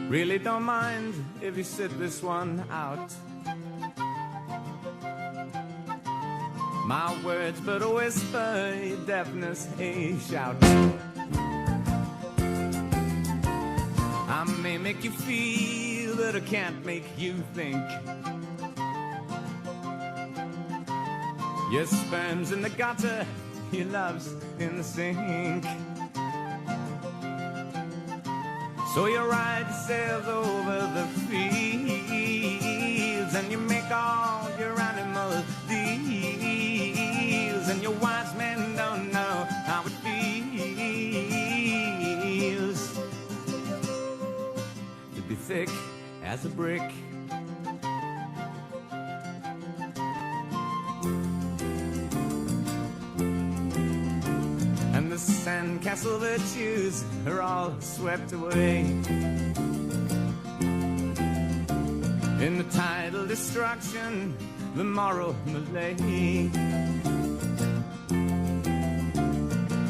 Really don't mind if you sit this one out. My words but a whisper, your deafness a shout. I may make you feel, but I can't make you think. Your sperm's in the gutter, your love's in the sink. So you ride yourselves over the fields, and you make all your animal deals, and your wise men don't know how it feels to be thick as a brick. And the sandcastle virtues are all swept away in the tidal destruction, the moral malaise.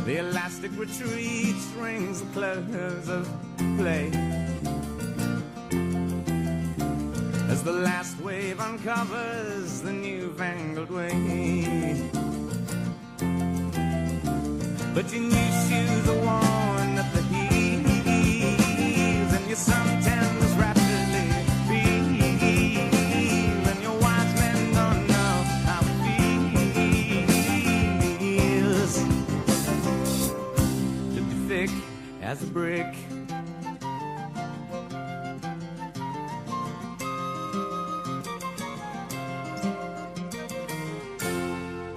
The elastic retreat rings the close of play as the last wave uncovers the newfangled way. But your new shoes are worn at the heels, and your suntan was rapidly feel, and your wise men don't know how it feels to be thick as a brick.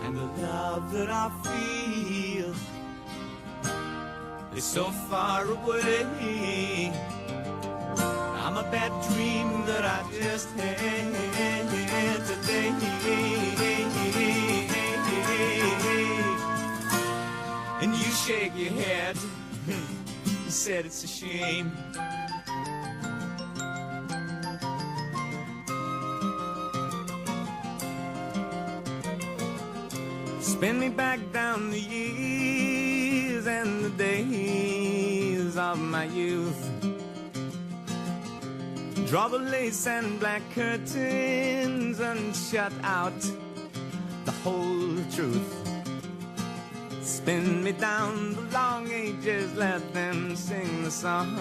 And the love that I feel is so far away. I'm a bad dream that I just had today. And you shake your head, you said it's a shame. Spin me back down the years and the days of my youth. Draw the lace and black curtains and shut out the whole truth. Spin me down the long ages, let them sing the song.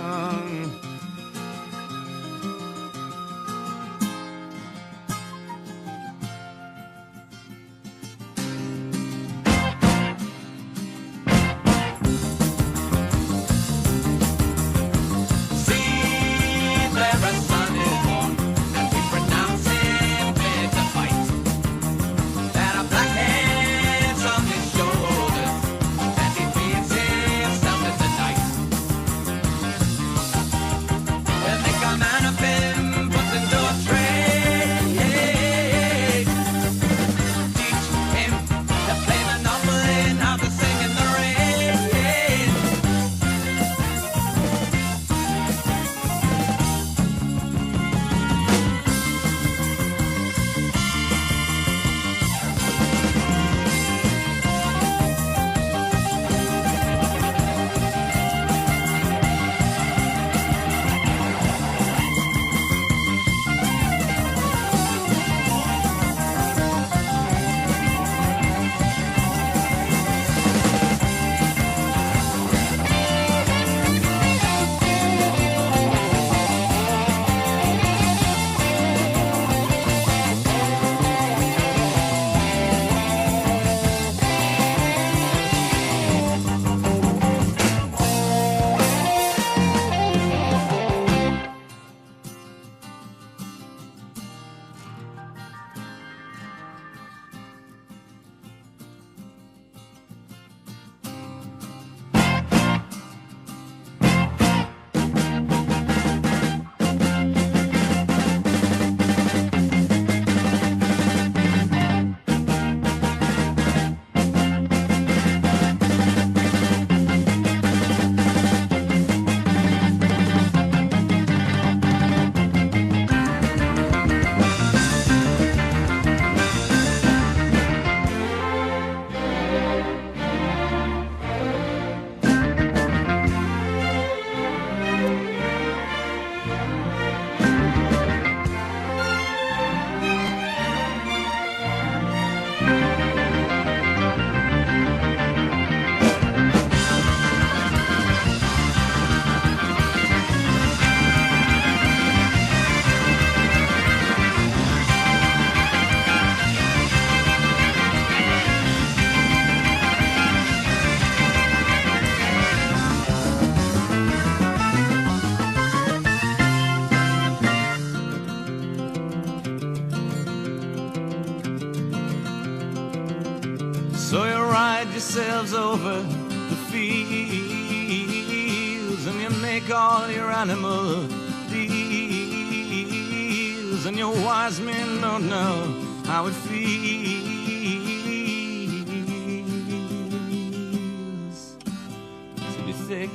yourselves over the fields, and you make all your animal deals, and your wise men don't know how it feels to be thick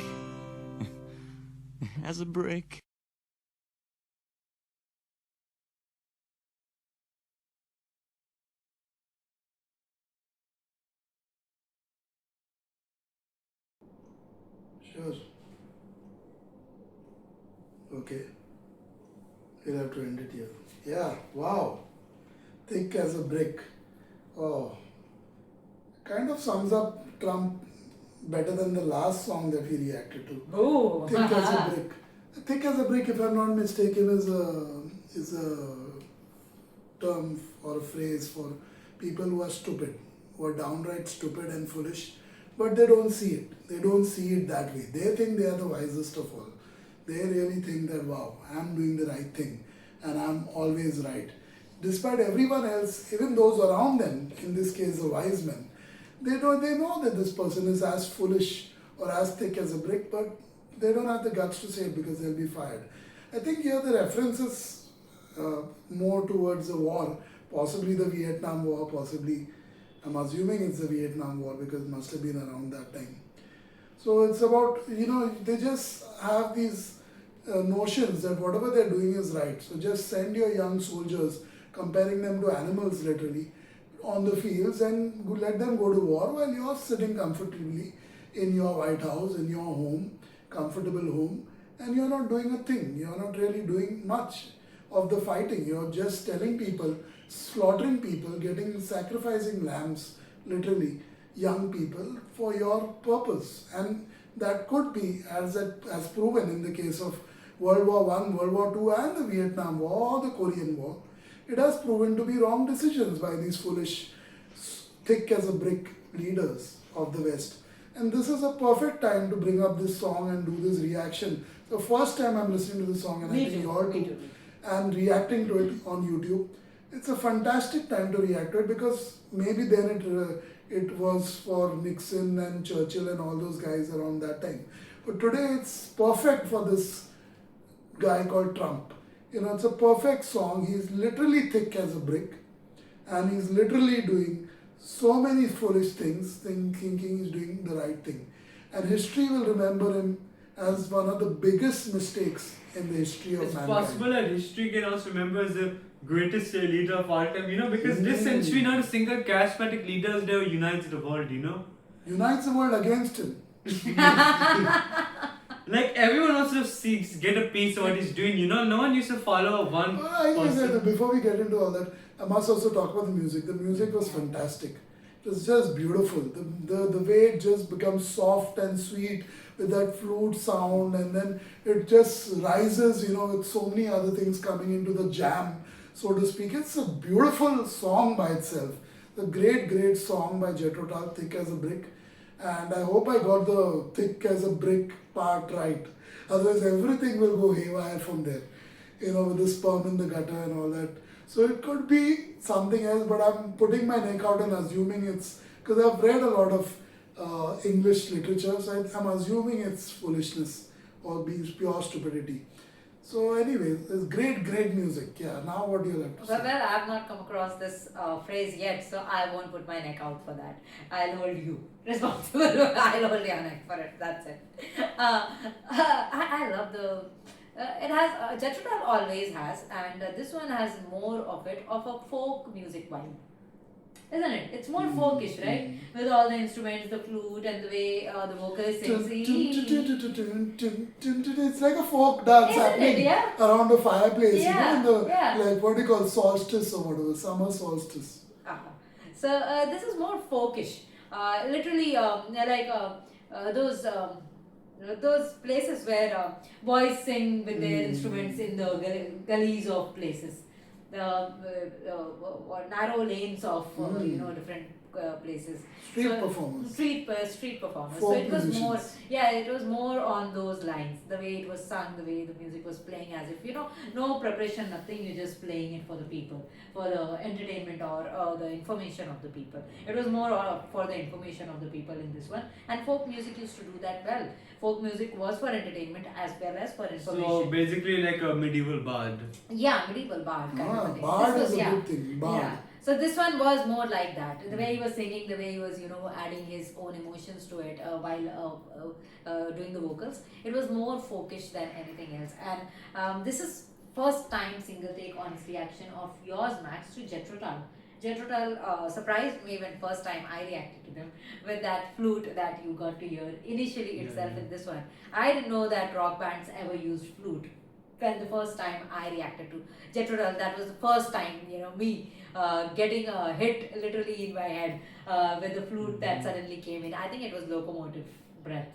as a brick. Sure. Okay. We'll have to end it here. Yeah, wow. Thick as a brick. Oh. Kind of sums up Trump better than the last song that we reacted to. Oh, Thick as a brick. Thick as a brick, if I'm not mistaken, is a term or a phrase for people who are stupid, who are downright stupid and foolish, but they don't see it. They don't see it that way. They think they are the wisest of all. They really think that, wow, I'm doing the right thing and I'm always right. Despite everyone else, even those around them, in this case the wise men, they know that this person is as foolish or as thick as a brick, but they don't have the guts to say it because they'll be fired. I think here the reference is more towards a war, possibly the Vietnam War, possibly, I'm assuming it's the Vietnam War because it must have been around that time. So it's about, they just have these notions that whatever they're doing is right. So just send your young soldiers, comparing them to animals literally, on the fields and let them go to war while you're sitting comfortably in your White House, in your home, comfortable home, and you're not doing a thing. You're not really doing much of the fighting. You're just telling people, slaughtering people, sacrificing lambs, literally, young people for your purpose. And that could be, as proven in the case of World War I, World War II and the Vietnam War or the Korean War, it has proven to be wrong decisions by these foolish, thick as a brick leaders of the West. And this is a perfect time to bring up this song and do this reaction. The first time I'm listening to the song, and I think you all too, and reacting to it on YouTube. It's a fantastic time to react to it because maybe then it was for Nixon and Churchill and all those guys around that time. But today it's perfect for this guy called Trump. It's a perfect song. He's literally thick as a brick and he's literally doing so many foolish things, thinking he's doing the right thing. And history will remember him as one of the biggest mistakes in the history of mankind. It's possible that history can also remember as the greatest leader of all time, because this century not a single charismatic leader has ever unites the world, Unites the world against him. Like everyone wants to get a piece of what he's doing, no one used to follow one person. Before we get into all that, I must also talk about the music. The music was fantastic. It was just beautiful. The way it just becomes soft and sweet with that flute sound, and then it just rises, with so many other things coming into the jam, so to speak. It's a beautiful song by itself. The great song by JETHRO, Thick as a Brick. And I hope I got the thick as a brick part right. Otherwise everything will go haywire from there. With the sperm in the gutter and all that. So it could be something else, but I'm putting my neck out and assuming it's, because I've read a lot of English literature, so I'm assuming it's foolishness or being pure stupidity. So anyway, it's great music. Yeah, now what do you like to say? Well, I have not come across this phrase yet, so I won't put my neck out for that. I'll hold you responsible. I'll hold your neck for it. That's it. I love the... it has... JETHRO always has, and this one has more of a folk music vibe. Isn't it? It's more folkish, right? With all the instruments, the flute, and the way the vocalist sings. It's like a folk dance happening around a fireplace, like what do you call solstice or whatever, summer solstice. So this is more folkish. Literally, those places where boys sing with their instruments in the gullies of places. The narrow lanes of different places. Street performers. Street performers. Folk So it was more, musicians. it was more on those lines. The way it was sung, the way the music was playing, as if no preparation, nothing. You're just playing it for the people, for the entertainment or the information of the people. It was more for the information of the people in this one. And folk music used to do that well. Folk music was for entertainment as well as for information. So basically like a medieval bard. Yeah, medieval bard kind of a thing. Bard This is was, a good thing. Bard. Yeah. So this one was more like that. The way he was singing, the way he was, adding his own emotions to it while doing the vocals. It was more folkish than anything else. And this is first time single take honest reaction of yours, Max, to JETHRO TULL. JETHRO TULL surprised me when first time I reacted to them with that flute that you got to hear initially itself in this one. I didn't know that rock bands ever used flute. When the first time I reacted to JETHRO TULL, that was the first time, me getting a hit literally in my head with the flute that suddenly came in. I think it was Locomotive Breath.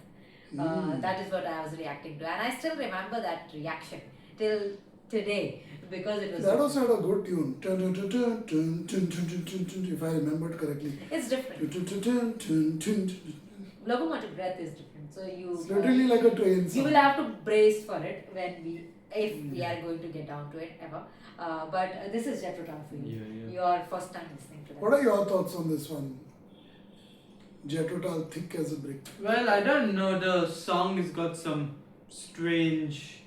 That is what I was reacting to. And I still remember that reaction till today because it was... That also had a good tune. Tun, tun, tun, tun, tun, tun, tun, tun, tun, tun, if I remembered correctly. It's different. Tun, tun, tun, tun, tun, tun. Locomotive Breath is different. So It's literally like a train you song. will have to brace for it if we are going to get down to it ever. But this is JETHRO TULL for you. Your first time listening to that. What are your thoughts on this one? JETHRO TULL, thick as a brick. Well, I don't know. The song has got some strange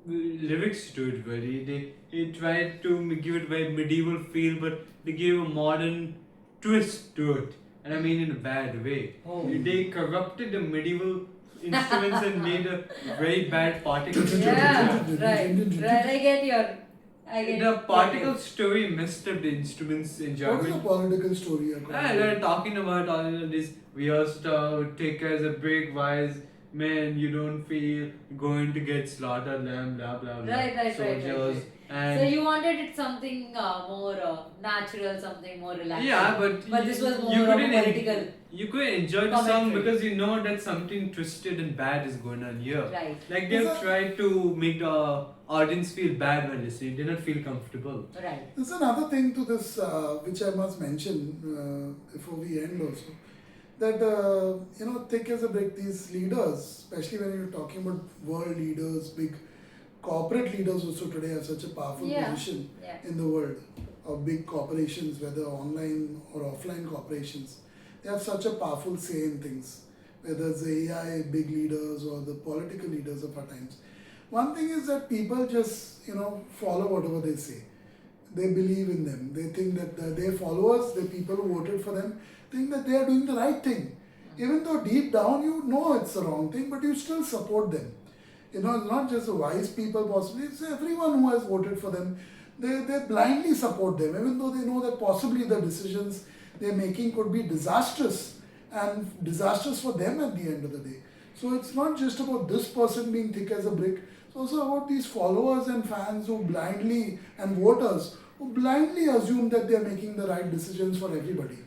lyrics to it. Really, they tried to give it a very medieval feel, but they gave a modern twist to it, and I mean in a bad way. Oh. They corrupted the medieval instruments and made a very bad particle story. Yeah, right. I get The particle story messed up the instruments' What is enjoyment. the political story? They're talking about all this weird stuff, take as a big wise man, you don't feel going to get slaughtered, lamb, blah blah blah. Right. Soldiers. And So you wanted it something more natural, something more relaxing. yeah, but this was more you of a couldn't political. You couldn't enjoy the song commentary. because you know that something twisted and bad is going on here. Right. Like they've Is that- tried to make the audience feel bad when listening. They don't feel comfortable. Right. There's another thing to this which I must mention before we end also. That, thick as a brick, these leaders, especially when you're talking about world leaders, big corporate leaders also today have such a powerful position in the world of big corporations, whether online or offline corporations. They have such a powerful say in things, whether it's the AI big leaders or the political leaders of our times. One thing is that people just, follow whatever they say. They believe in them. They think that their followers, the people who voted for them, think that they are doing the right thing. Even though deep down you know it's the wrong thing, but you still support them. It's not just the wise people possibly, it's everyone who has voted for them. They blindly support them, even though they know that possibly the decisions they're making could be disastrous and disastrous for them at the end of the day. So it's not just about this person being thick as a brick, it's also about these followers and fans who blindly, and voters, who blindly assume that they're making the right decisions for everybody.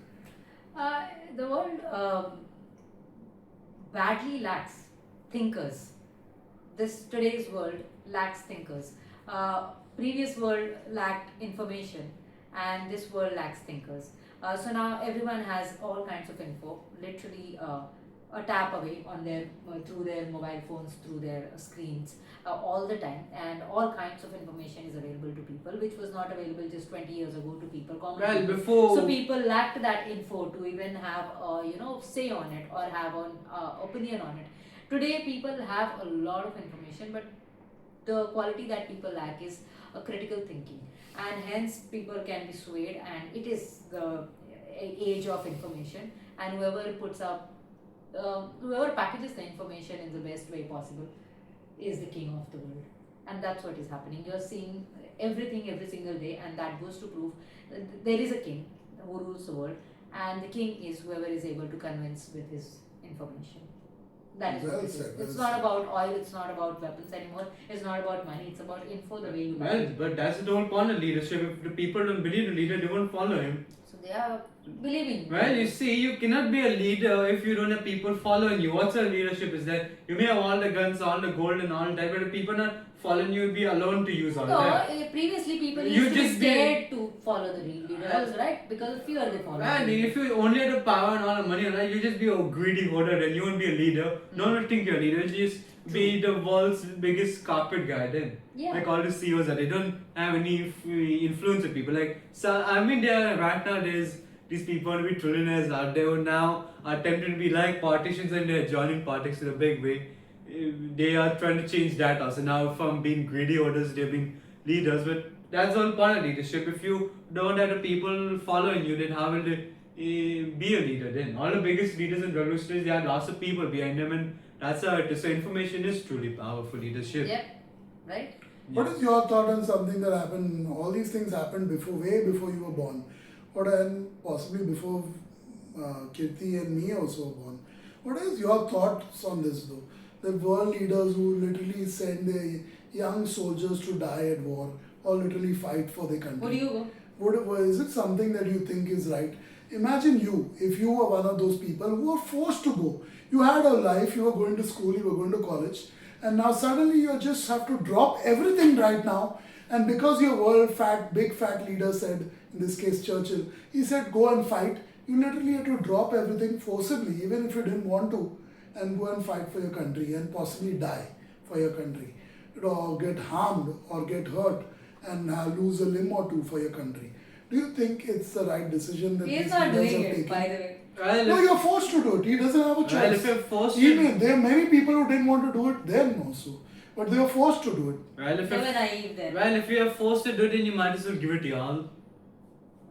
The world badly lacks thinkers. Today's world lacks thinkers. Previous world lacked information, and this world lacks thinkers. So now everyone has all kinds of info, literally a tap away on through their mobile phones, through their screens, all the time, and all kinds of information is available to people, which was not available just 20 years ago to people. Well, before So people lacked that info to even have say on it or have an opinion on it. Today people have a lot of information, but the quality that people lack is a critical thinking, and hence people can be swayed, and it is the age of information, and whoever packages the information in the best way possible is the king of the world. And that's what is happening. You're seeing everything every single day, and that goes to prove that there is a king who rules the world, and the king is whoever is able to convince with his information. That is what it is. It's not about oil, it's not about weapons anymore, it's not about money, it's about info, the way you buy well, it. but that's the whole point of leadership. If the people don't believe the leader, they won't follow him. So They are believing. Well, you see, you cannot be a leader if you don't have people following you. What's a leadership is that you may have all the guns, all the gold and all that, but if people not following you, you'll be alone to use all No, that. previously people You used to be just be- scared to follow the leader also, right? Because of fear they follow. And if you only had the power and all the money, right, you just be a greedy hoarder and you won't be a leader. No one will think you're a leader. You just be the world's biggest carpet guy then. Yeah. Like all the CEOs are, they don't have any influence with people. Like, so I mean, right now there's these people want to be trillionaires out there who now are tempted to be like politicians and they're joining politics in a big way. They are trying to change that also. Now from being greedy hoarders, they're being leaders. But that's all part of leadership. If you don't have the people following you, then how will they be a leader then? All the biggest leaders and revolutionaries, they had lots of people behind them, and that's how it is. So information is truly powerful leadership. Yep. Right? What is your thought on something that happened? All these things happened before, way before you were born. And possibly before Kirti and me also were born. What is your thoughts on this though? The world leaders who literally send their young soldiers to die at war or literally fight for their country. Who do you go? Is it something that you think is right? Imagine you, if you were one of those people who were forced to go. You had a life, you were going to school, you were going to college, and now suddenly you just have to drop everything right now. And because your big fat leader said, in this case Churchill, he said go and fight, you literally have to drop everything forcibly, even if you didn't want to, and go and fight for your country and possibly die for your country. Or get harmed or get hurt and lose a limb or two for your country. Do you think it's the right decision that He is these not leaders doing are it, taking? by the way. Well, No, you're forced to do it. He doesn't have a choice. Well, if you're forced Even there are many people who didn't want to do it then also, but they were forced to do it. well, if They were you're, naive then. well, if you're forced to do it, then you might as well give it to y'all.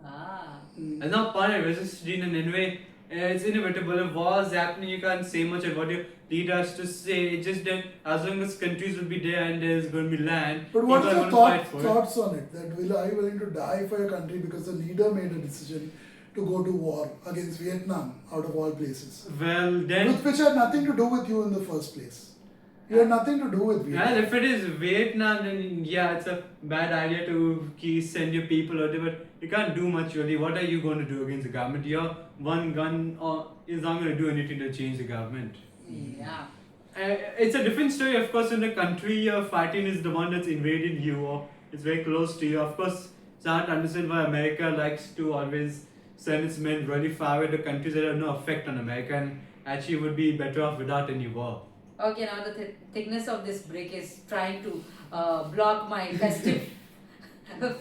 Ah. It's not part of resisting in any way. It's inevitable. If war is happening, you can't say much of what your leader has to say. It's just that as long as countries will be there and there's going to be land, But what people are are your going to fight for it. thoughts on it? That are you willing to die for your country because the leader made a decision to go to war against Vietnam out of all places? Well, then, Which had nothing to do with you in the first place. You had nothing to do with Vietnam. well, if it is Vietnam, then yeah, it's a bad idea to send your people out there, but you can't do much really. What are you going to do against the government? Your one gun is not going to do anything to change the government. Yeah. It's a different story, of course, when the country you're fighting is the one that's invading you or it's very close to you. Of course, it's hard to understand why America likes to always send its men really far away to countries that have no effect on America and actually would be better off without any war. Okay, now the thickness of this brick is trying to block my festive Well,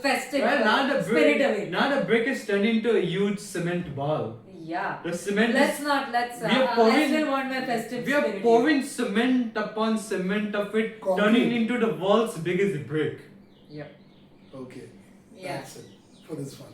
now the spirit away. now the brick is turned into a huge cement ball. Yeah. The cement Let's is, not, let's, we are I pouring- still want my festive we are spirit. pouring cement upon cement of it, Concrete. turning into the world's biggest brick. Yep. Okay. Yeah. That's it for this one.